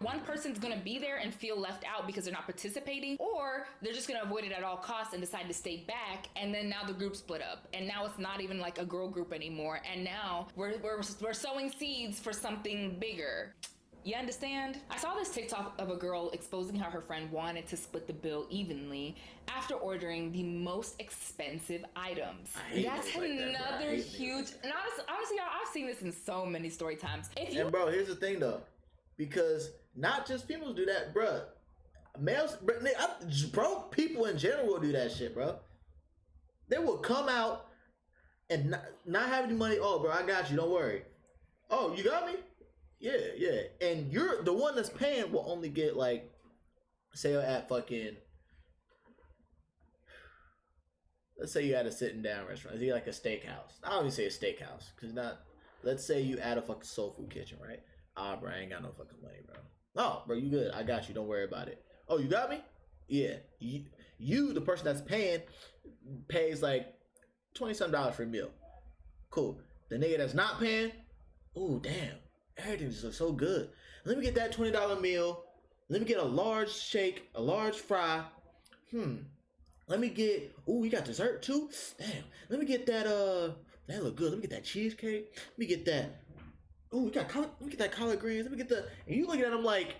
One person's gonna be there and feel left out because they're not participating, or they're just gonna avoid it at all costs and decide to stay back, and then now the group split up, and now it's not even like a girl group anymore, and now we're sowing seeds for something bigger. You understand? I saw this TikTok of a girl exposing how her friend wanted to split the bill evenly after ordering the most expensive items. That's another huge. And honestly, y'all, I've seen this in so many story times. And bro, here's the thing though, because not just females do that, bro. Males, bro, people in general will do that shit, bro. They will come out and not have any money. Oh, bro, I got you. Don't worry. Oh, you got me? Yeah. And you're the one that's paying will only get like, say at fucking, let's say you at a sitting down restaurant. It's like a steakhouse. I don't even say a steakhouse because not. Let's say you at a fucking soul food kitchen, right? Ah, bro, I ain't got no fucking money, bro. Oh, bro, you good? I got you. Don't worry about it. Oh, you got me? Yeah. You the person that's paying, pays like $20-some for a meal. Cool. The nigga that's not paying, ooh, damn. Everything just looks so good. Let me get that $20 meal. Let me get a large shake, a large fry. Let me get, ooh, we got dessert too? Damn. Let me get that, that look good. Let me get that cheesecake. Let me get that, ooh, let me get that collard greens. Let me get the, and you looking at them like,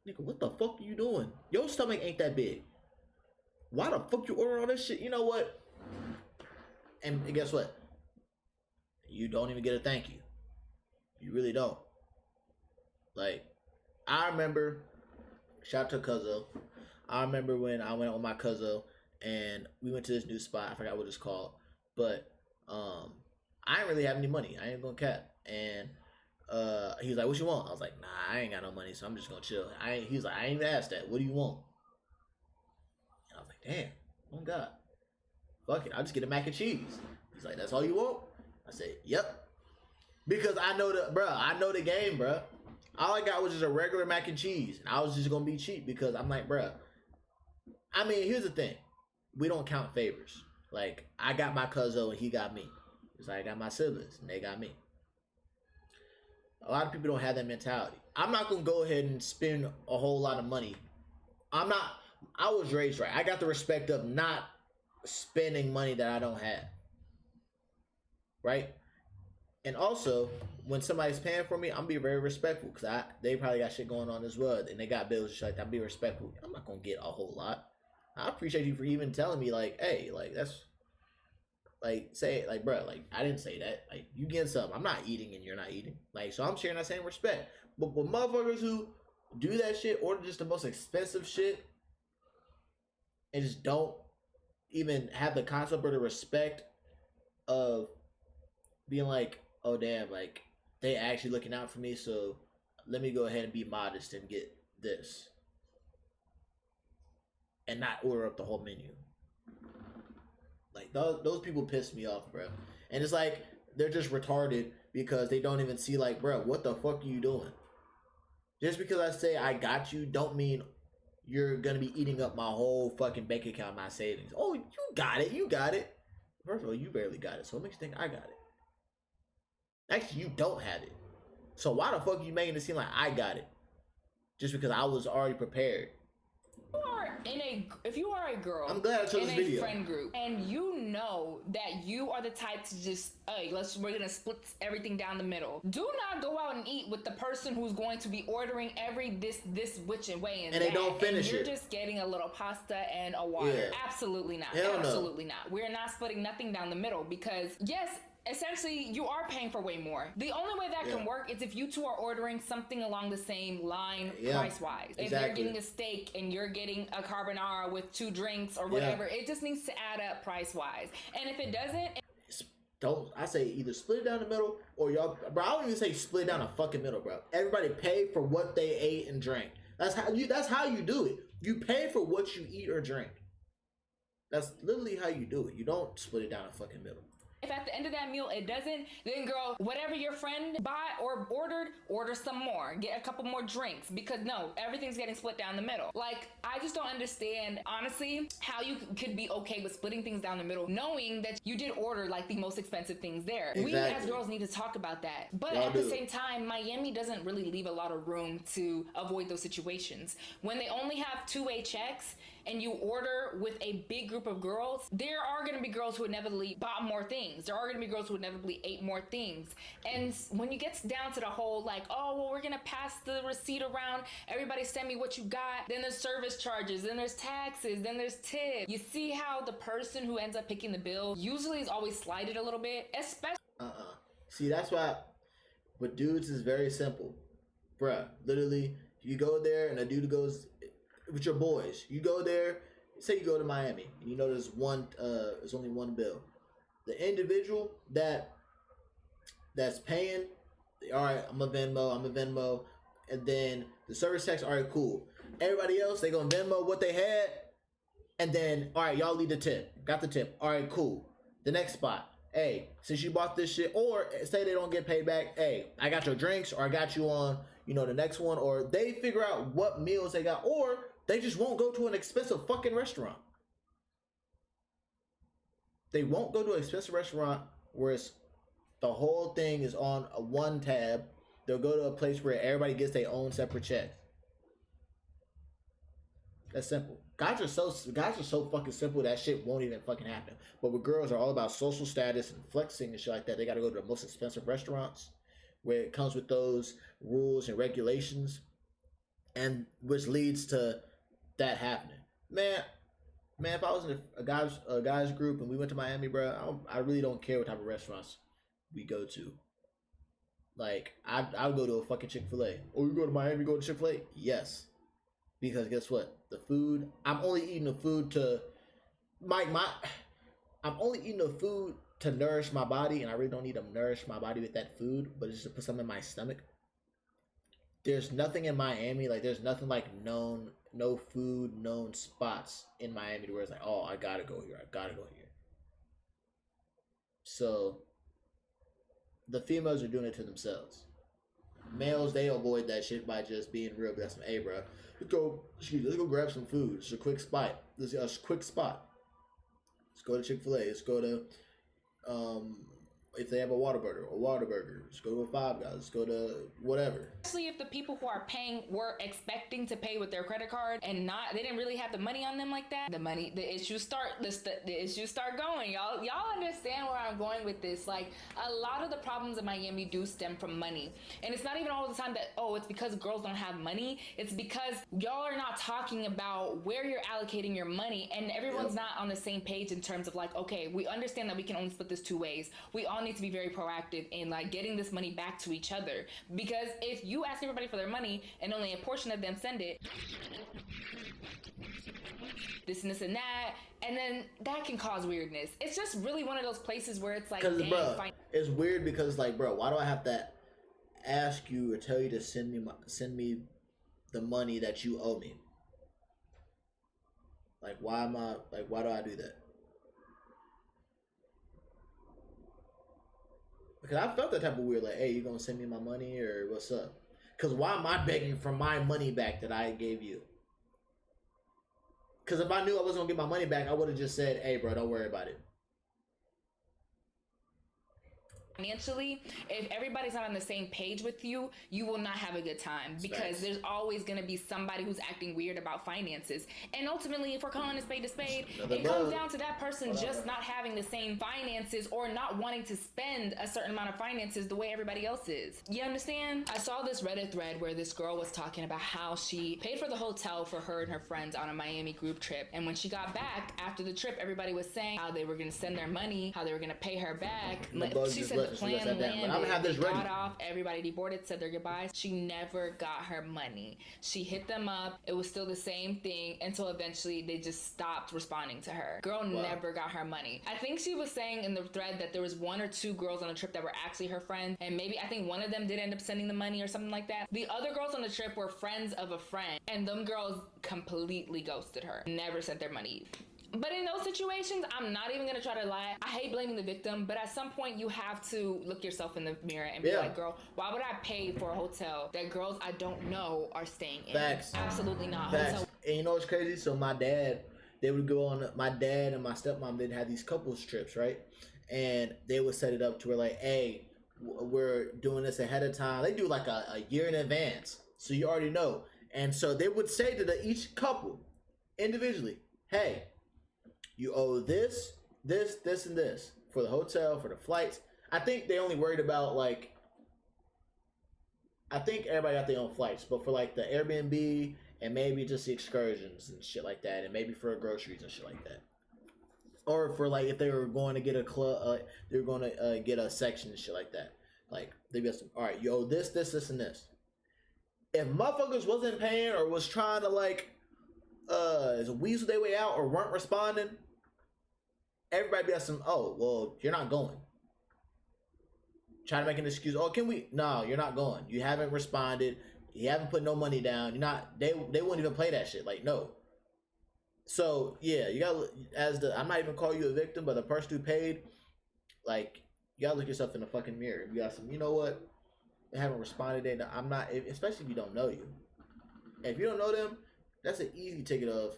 nigga, what the fuck are you doing? Your stomach ain't that big. Why the fuck you order all this shit? You know what? And guess what? You don't even get a thank you. You really don't. Like, I remember, shout out to Cuzzo. I remember when I went out with my Cuzzo and we went to this new spot. I forgot what it's called. But I didn't really have any money. I ain't gonna cap. And he was like, what you want? I was like, nah, I ain't got no money, so I'm just gonna chill. He was like, I ain't even asked that. What do you want? And I was like, damn, oh God. Fuck it, I'll just get a mac and cheese. He's like, that's all you want? I said, yep. Because I know the game, bro. All I got was just a regular mac and cheese. And I was just going to be cheap because I'm like, bro. I mean, here's the thing. We don't count favors. Like, I got my cousin and he got me. It's like I got my siblings and they got me. A lot of people don't have that mentality. I'm not going to go ahead and spend a whole lot of money. I was raised right. I got the respect of not spending money that I don't have. Right? And also, when somebody's paying for me, I'm being very respectful because they probably got shit going on as well, and they got bills and shit like that. I'm being respectful. I'm not gonna get a whole lot. I appreciate you for even telling me, like, hey, like that's, like, say it, like, bro, like I didn't say that. Like, you getting something? I'm not eating and you're not eating. Like, so I'm sharing that same respect. But motherfuckers who do that shit, order just the most expensive shit, and just don't even have the concept or the respect of being like, oh damn, like they actually looking out for me, so let me go ahead and be modest and get this and not order up the whole menu. Like those people piss me off, bro. And it's like they're just retarded because they don't even see, like, bro, what the fuck are you doing? Just because I say I got you don't mean you're gonna be eating up my whole fucking bank account, my savings. Oh, you got it. First of all, you barely got it, so what makes you think I got it? Actually, you don't have it. So why the fuck are you making it seem like I got it? Just because I was already prepared. If you are a girl, I'm glad I chose this video. In a friend group, and you know that you are the type to just, hey, we're gonna split everything down the middle. Do not go out and eat with the person who's going to be ordering this which and way and they don't finish it. You're just getting a little pasta and a water. Yeah. Absolutely not. Absolutely not. We're not splitting nothing down the middle because yes, essentially you are paying for way more. The only way that can work is if you two are ordering something along the same line price wise. If they're getting a steak and you're getting a carbonara with 2 drinks or whatever, it just needs to add up price wise. And if it doesn't, I say either split it down the middle or y'all, bro. I don't even say split down the fucking middle, bro. Everybody pay for what they ate and drank. That's how you do it. You pay for what you eat or drink. That's literally how you do it. You don't split it down the fucking middle. If at the end of that meal it doesn't, then girl, whatever your friend bought or order some more. Get a couple more drinks, because no, everything's getting split down the middle. Like, I just don't understand, honestly, how you could be okay with splitting things down the middle, knowing that you did order like the most expensive things there. Exactly. We as girls need to talk about that. But Y'all at the do. same time, Miami doesn't really leave a lot of room to avoid those situations. When they only have two-way checks, and you order with a big group of girls, there are going to be girls who inevitably bought more things. There are going to be girls who inevitably ate more things. And when you get down to the whole like, oh, well, we're going to pass the receipt around, everybody send me what you got, then there's service charges, then there's taxes, then there's tips. You see how the person who ends up picking the bill usually is always slighted a little bit, especially. See, that's why with dudes is very simple. Bruh, literally, you go there and a dude goes with your boys. You go there, say you go to Miami, and you know there's only one bill. The individual that's paying, all right, I'm a Venmo, and then the service tax, all right, cool. Everybody else, they gonna Venmo what they had, and then, all right, y'all leave the tip. Got the tip. All right, cool. The next spot, hey, since you bought this shit, or say they don't get paid back, hey, I got your drinks, or I got you on, the next one, or they figure out what meals they got, or they just won't go to an expensive fucking restaurant. They won't go to an expensive restaurant where it's the whole thing is on a one tab. They'll go to a place where everybody gets their own separate check. That's simple. Guys are so fucking simple that shit won't even fucking happen. But with girls are all about social status and flexing and shit like that. They gotta go to the most expensive restaurants where it comes with those rules and regulations, and which leads to that happening. Man, if I was in a guys group and we went to Miami, bro, I really don't care what type of restaurants we go to. Like, I'd go to a fucking Chick-fil-A. Oh, you go to Miami, go to Chick-fil-A? Yes. Because guess what? The food, I'm only eating the food to I'm only eating the food to nourish my body, and I really don't need to nourish my body with that food, but it's just to put something in my stomach. There's nothing in Miami, like there's nothing like no food, known spots in Miami where it's like, oh, I gotta go here. So the females are doing it to themselves. Males, they avoid that shit by just being real. But that's some, hey, bro, let's go grab some food. It's a quick spot. Let's go to Chick-fil-A. Let's go to if they have a Whataburger. Let's go to a Five Guys. Let's go to whatever. Especially if the people who are paying were expecting to pay with their credit card and they didn't really have the money on them like that. The issues start going. Y'all understand where I'm going with this. Like, a lot of the problems in Miami do stem from money. And it's not even all the time that, oh, it's because girls don't have money. It's because y'all are not talking about where you're allocating your money, and everyone's not on the same page in terms of like, okay, we understand that we can only split this two ways. We all need to be very proactive in like getting this money back to each other, because if you ask everybody for their money and only a portion of them send it, this and this and that, and then that can cause weirdness. It's just really one of those places where it's like, it's weird because like, bro, why do I have to ask you or tell you to send me the money that you owe me? Like, why do I do that? Because I felt that type of weird, like, hey, you gonna send me my money or what's up? Because why am I begging for my money back that I gave you? Because if I knew I wasn't gonna get my money back, I would have just said, hey, bro, don't worry about it. Financially, if everybody's not on the same page with you, you will not have a good time, because there's always going to be somebody who's acting weird about finances. And ultimately, if we're calling a spade, it comes down to that person just not having the same finances or not wanting to spend a certain amount of finances the way everybody else is. You understand? I saw this Reddit thread where this girl was talking about how she paid for the hotel for her and her friends on a Miami group trip. And when she got back after the trip, everybody was saying how they were going to send their money, how they were going to pay her back. She said the plan landed, they got off, everybody deboarded, said their goodbyes. She never got her money. She hit them up. It was still the same thing until eventually they just stopped responding to her. Girl never got her money. I think she was saying in the thread that there was one or two girls on the trip that were actually her friends, and maybe I think one of them did end up sending the money or something like that. The other girls on the trip were friends of a friend, and them girls completely ghosted her. Never sent their money But in those situations, I'm not even gonna try to lie. I hate blaming the victim, but at some point you have to look yourself in the mirror and be like, girl, why would I pay for a hotel that girls I don't know are staying in? Facts. Absolutely not. Facts. Hotel- And you know what's crazy? So my dad, they would go on, my dad and my stepmom, they'd have these couples trips, right? And they would set it up to where like, hey, we're doing this ahead of time. They do like a year in advance. So you already know. And so they would say to each couple individually, hey, you owe this, this, this, and this for the hotel, for the flights. I think they only worried about like, I think everybody got their own flights, but for like the Airbnb and maybe just the excursions and shit like that, and maybe for groceries and shit like that. Or for like if they were going to get a club, they were going to get a section and shit like that. Like they be all right, you owe this, this, this, and this. If motherfuckers wasn't paying or was trying to like weasel their way out or weren't responding, everybody be asking, oh, well, you're not going. Trying to make an excuse. Oh, can we? No, you're not going. You haven't responded. You haven't put no money down. You're not. They wouldn't even play that shit. Like, no. So yeah, you gotta I'm not even calling you a victim, but the person who paid, like, you gotta look yourself in the fucking mirror. You got some. You know what? They haven't responded. I'm not. Especially if you don't know you. If you don't know them, that's an easy ticket of,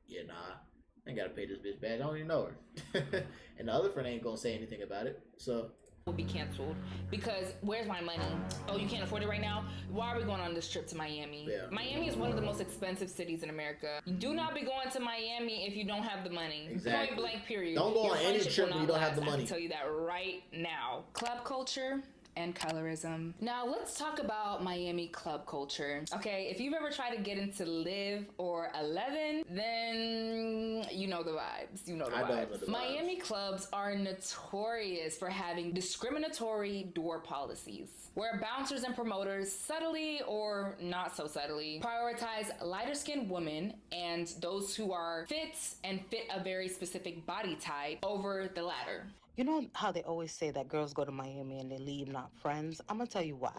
yeah, nah, I ain't gotta pay this bitch back. I don't even know her. And the other friend ain't gonna say anything about it. So. Will be canceled because where's my money? Oh, you can't afford it right now? Why are we going on this trip to Miami? Yeah. Miami is one of the most expensive cities in America. You do not be going to Miami if you don't have the money. Exactly. Point blank, period. Don't go on any trip when you don't have the I money. can tell you that right now. Club culture and colorism. Now let's talk about Miami club culture. Okay, if you've ever tried to get into Live or 11, then you know the vibes. You know the vibes. Don't know the vibes. Miami clubs are notorious for having discriminatory door policies, where bouncers and promoters subtly or not so subtly prioritize lighter-skinned women and those who are fit and fit a very specific body type over the latter. You know how they always say that girls go to Miami and they leave not friends? I'm going to tell you why.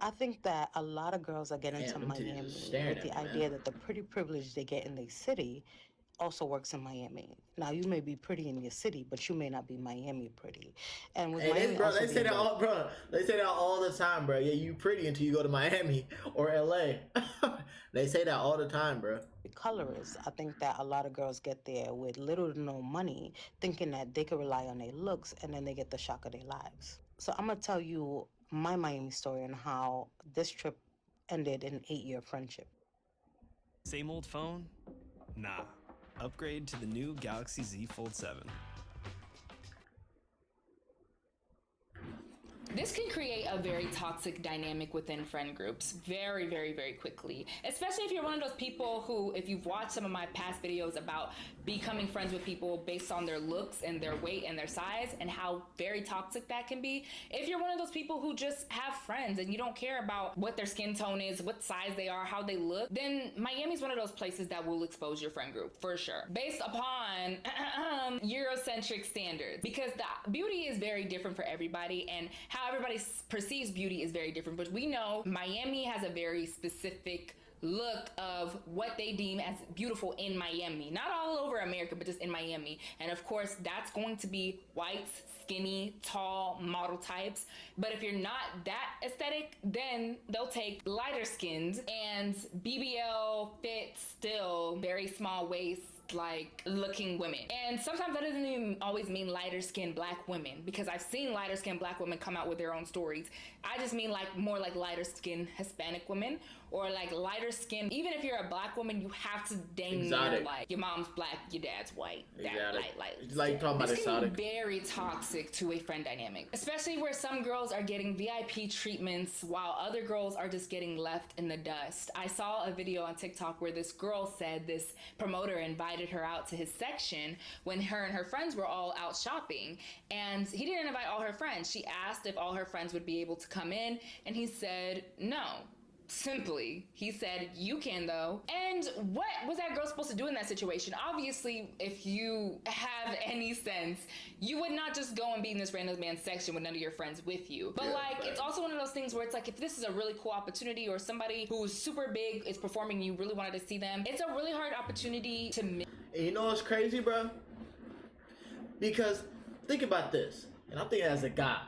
I think that a lot of girls are getting to Miami with the idea that the pretty privilege they get in their city also works in Miami. Now, you may be pretty in your city, but you may not be Miami pretty. And with Miami, they say that all the time, bro. Yeah, you pretty until you go to Miami or LA. They say that all the time, bro. Colorists, I think that a lot of girls get there with little to no money, thinking that they could rely on their looks, and then they get the shock of their lives. So I'm gonna tell you my Miami story and how this trip ended in an 8-year friendship. Same old phone? Nah. Upgrade to the new Galaxy Z Fold 7. This can create a very toxic dynamic within friend groups very, very, very quickly. Especially if you're one of those people who, if you've watched some of my past videos about becoming friends with people based on their looks and their weight and their size and how very toxic that can be. If you're one of those people who just have friends and you don't care about what their skin tone is, what size they are, how they look, then Miami's one of those places that will expose your friend group for sure. Based upon Eurocentric standards. Because the beauty is very different for everybody and how everybody perceives beauty is very different, but we know Miami has a very specific look of what they deem as beautiful in Miami. Not all over America, but just in Miami. And of course, that's going to be whites, skinny, tall, model types. But if you're not that aesthetic, then they'll take lighter skins and BBL fit, still very small waist, like looking women. And sometimes that doesn't even always mean lighter skinned black women, because I've seen lighter skinned black women come out with their own stories. I just mean like more like lighter skinned Hispanic women, or like lighter skin. Even if you're a black woman, you have to dang near like your mom's black, your dad's white. That light. It's like talking about exotic. This can be very toxic to a friend dynamic, especially where some girls are getting VIP treatments while other girls are just getting left in the dust. I saw a video on TikTok where this girl said this promoter invited her out to his section when her and her friends were all out shopping, and he didn't invite all her friends. She asked if all her friends would be able to come in, and he said no. Simply, he said, "You can though." And what was that girl supposed to do in that situation? Obviously, if you have any sense, you would not just go and be in this random man's section with none of your friends with you. But it's also one of those things where it's like, if this is a really cool opportunity, or somebody who's super big is performing, you really wanted to see them, it's a really hard opportunity to miss. And you know what's crazy, bro? Because think about this, and I'm thinking as a guy.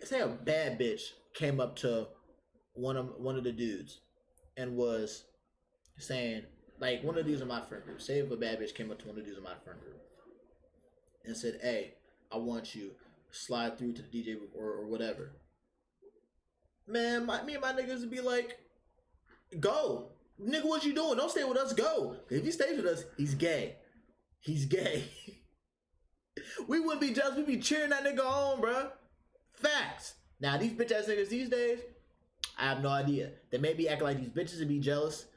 Say a bad bitch came up to one of the dudes and was saying, like, one of the dudes in my friend group. Say if a bad bitch came up to one of the dudes in my friend group and said, "Hey, I want you to slide through to the DJ booth or whatever." Man, me and my niggas would be like, "Go, nigga, what you doing? Don't stay with us. Go. If he stays with us, he's gay. He's gay." We wouldn't be jealous. We'd be cheering that nigga on, bro. Facts. Now these bitch ass niggas these days, I have no idea. They may be acting like these bitches and be jealous.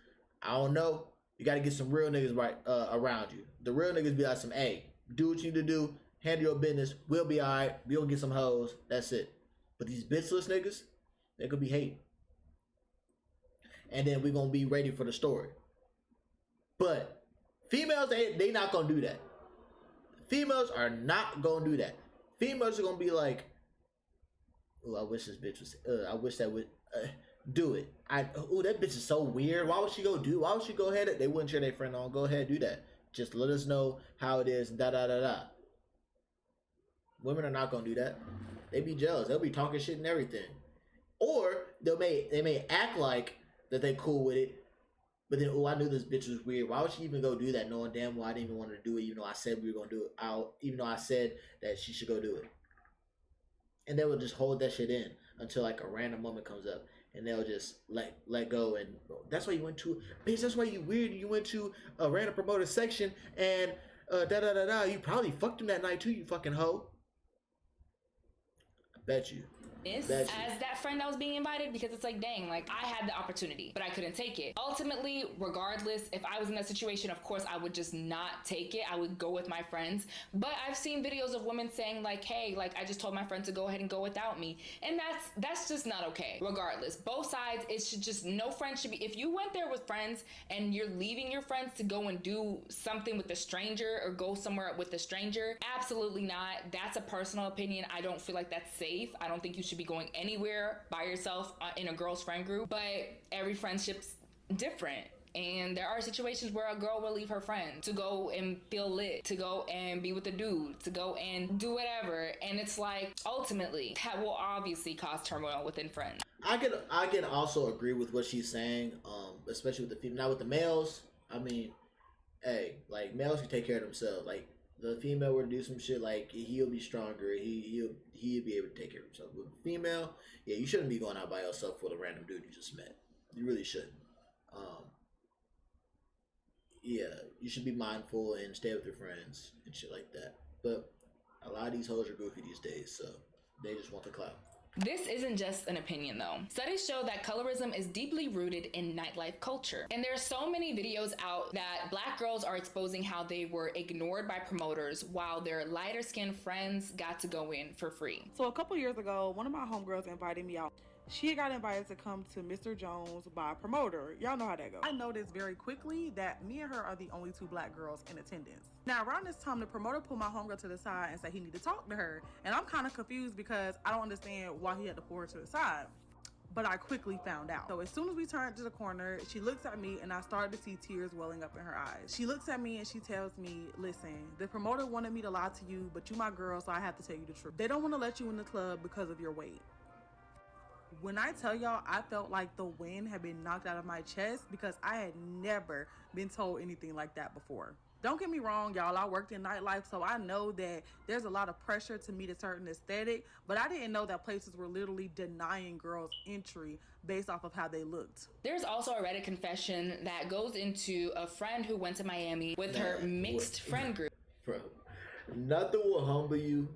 I don't know. You got to get some real niggas right around you. The real niggas be like some, "Hey, do what you need to do. Handle your business. We'll be all right. We'll get some hoes. That's it." But these bitchless niggas, they could be hating. And then we're going to be ready for the story. But females, they not going to do that. Females are not going to do that. Females are going to be like, "Oh, I wish this bitch was, I wish that would do it. Oh, that bitch is so weird. Why would she go ahead? They wouldn't cheer their friend on. Go ahead, do that. Just let us know how it is, da da da da." Women are not going to do that. They be jealous. They'll be talking shit and everything. Or they may act like that they cool with it, but then, "Oh, I knew this bitch was weird. Why would she even go do that, knowing damn well I didn't even want her to do it, even though I said we were going to do it. Even though I said that she should go do it." And they will just hold that shit in until like a random moment comes up, and they'll just let go. And that's why you went to, bitch, that's why you weird. You went to a random promoter section and da da da da. You probably fucked him that night too, you fucking hoe. I bet you. As that friend that was being invited, because it's like, dang, like, I had the opportunity, but I couldn't take it. Ultimately, regardless, if I was in that situation, of course, I would just not take it. I would go with my friends. But I've seen videos of women saying like, "Hey, like, I just told my friend to go ahead and go without me." And that's just not okay. Regardless, both sides, it should just, no friend should be, if you went there with friends and you're leaving your friends to go and do something with a stranger or go somewhere with a stranger, absolutely not. That's a personal opinion. I don't feel like that's safe. I don't think you should be going anywhere by yourself in a girl's friend group, but every friendship's different. And there are situations where a girl will leave her friend to go and feel lit, to go and be with a dude, to go and do whatever. And it's like, ultimately, that will obviously cause turmoil within friends. I can also agree with what she's saying, especially with the female. Now with the males, I mean, hey, like, males can take care of themselves. Like, the female were to do some shit, like, he'll be stronger. He'll be able to take care of himself. With a female, yeah, you shouldn't be going out by yourself with a random dude you just met. You really shouldn't. Yeah, you should be mindful and stay with your friends and shit like that. But a lot of these hoes are goofy these days, so they just want the clout. This isn't just an opinion though. Studies show that colorism is deeply rooted in nightlife culture. And there's so many videos out that black girls are exposing how they were ignored by promoters while their lighter skinned friends got to go in for free. So a couple years ago, one of my homegirls invited me out. She got invited to come to Mr. Jones by a promoter. Y'all know how that goes. I noticed very quickly that me and her are the only two black girls in attendance. Now, around this time, the promoter pulled my homegirl to the side and said he needed to talk to her. And I'm kind of confused because I don't understand why he had to pull her to the side. But I quickly found out. So as soon as we turned to the corner, she looks at me and I started to see tears welling up in her eyes. She looks at me and she tells me, "Listen, the promoter wanted me to lie to you, but you my girl, so I have to tell you the truth. They don't want to let you in the club because of your weight." When I tell y'all, I felt like the wind had been knocked out of my chest because I had never been told anything like that before. Don't get me wrong, y'all, I worked in nightlife, so I know that there's a lot of pressure to meet a certain aesthetic, but I didn't know that places were literally denying girls entry based off of how they looked. There's also a Reddit confession that goes into a friend who went to Miami with her mixed friend group. Bro, nothing will humble you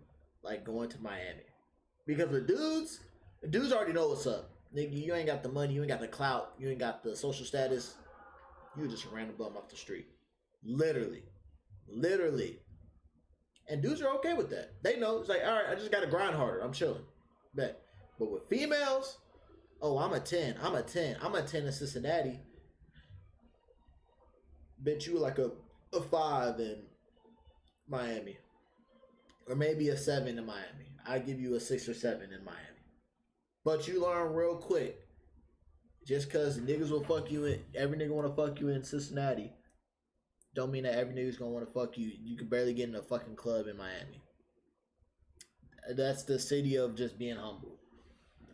like going to Miami. Because the dudes already know what's up. Nigga, you ain't got the money, you ain't got the clout, you ain't got the social status. You just a random bum off the street. Literally. And dudes are okay with that. They know, it's like, all right, I just got to grind harder. I'm chilling. Bet. But with females, Oh, I'm a 10. I'm a 10. I'm a 10 in Cincinnati. Bet you like a 5 in Miami. Or maybe a 7 in Miami. I give you a 6 or 7 in Miami. But you learn real quick. Just because niggas will fuck you in, every nigga want to fuck you in Cincinnati, don't mean that every nigga's going to want to fuck you. You can barely get in a fucking club in Miami. That's the city of just being humble.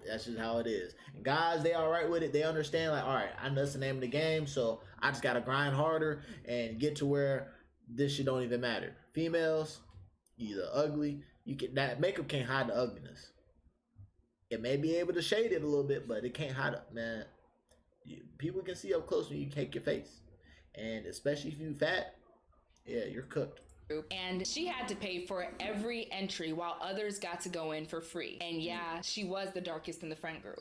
That's just how it is. And guys, they all right with it. They understand, like, all right, I know that's the name of the game, so I just got to grind harder and get to where this shit don't even matter. Females, either ugly, that makeup can't hide the ugliness. It may be able to shade it a little bit, but it can't hide it, man. People can see up close when you take your face, and especially if you fat, yeah, you're cooked. And she had to pay for every entry while others got to go in for free. And yeah, she was the darkest in the friend group.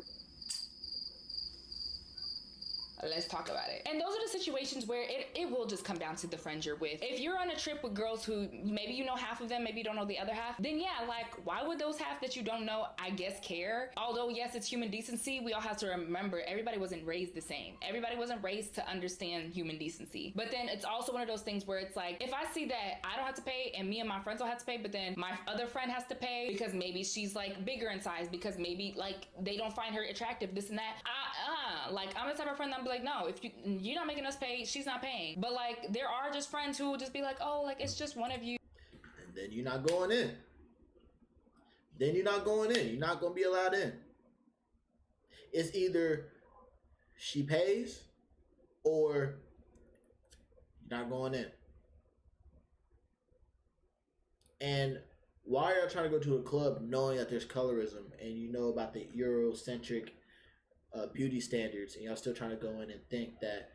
Let's talk about it. And those are the situations where it will just come down to the friends you're with. If you're on a trip with girls who maybe you know half of them, maybe you don't know the other half, then yeah, like, why would those half that you don't know, I guess, care? Although, yes, it's human decency, we all have to remember everybody wasn't raised the same. Everybody wasn't raised to understand human decency. But then it's also one of those things where it's like, if I see that I don't have to pay and me and my friends don't have to pay, but then my other friend has to pay because maybe she's like bigger in size, because maybe like they don't find her attractive, this and that. Like, I'm the type of friend that I'm like, no, if you're not making us pay, she's not paying. But like, there are just friends who will just be like, oh, like, it's just one of you. And then you're not going in. You're not going to be allowed in. It's either she pays or you're not going in. And why are y'all trying to go to a club knowing that there's colorism and you know about the Eurocentric beauty standards, and y'all still trying to go in and think that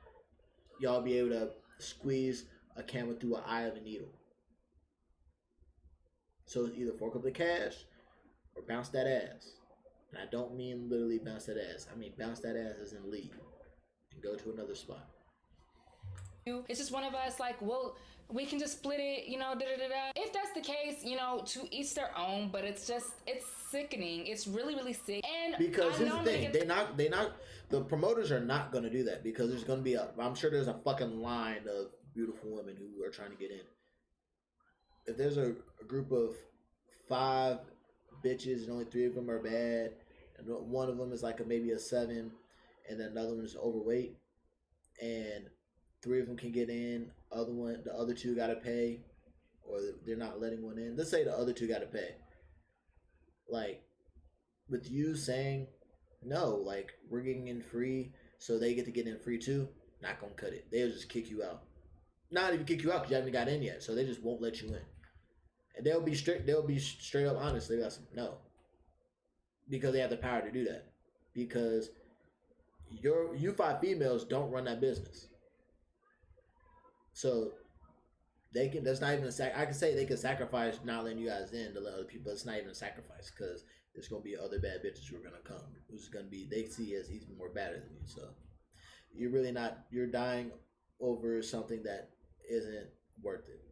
y'all be able to squeeze a camera through an eye of a needle? So it's either fork up the cash or bounce that ass. And I don't mean literally bounce that ass. I mean bounce that ass as in leave and go to another spot. It's just one of us, like, well, we can just split it, you know, da-da-da-da. If that's the case, you know, to each their own, but it's sickening. It's really, really sick. And because here's the thing, the promoters are not going to do that, because there's going to be I'm sure there's a fucking line of beautiful women who are trying to get in. If there's a group of 5 bitches and only 3 of them are bad, and one of them is like maybe a 7, and then another one is overweight, and 3 of them can get in, the other 2 got to pay, or they're not letting one in. Let's say the other 2 got to pay. Like, with you saying, no, like, we're getting in free, so they get to get in free too, not gonna cut it. They'll just kick you out. Not even kick you out because you haven't got in yet, so they just won't let you in. And they'll be straight up honest. They'll be like, no. Because they have the power to do that. Because you 5 females don't run that business. So they can. That's not even I can say they can sacrifice not letting you guys in to let other people. But it's not even a sacrifice, because there's gonna be other bad bitches who are gonna come. Who's gonna be they see as even more badder than you. So you're really not. You're dying over something that isn't worth it.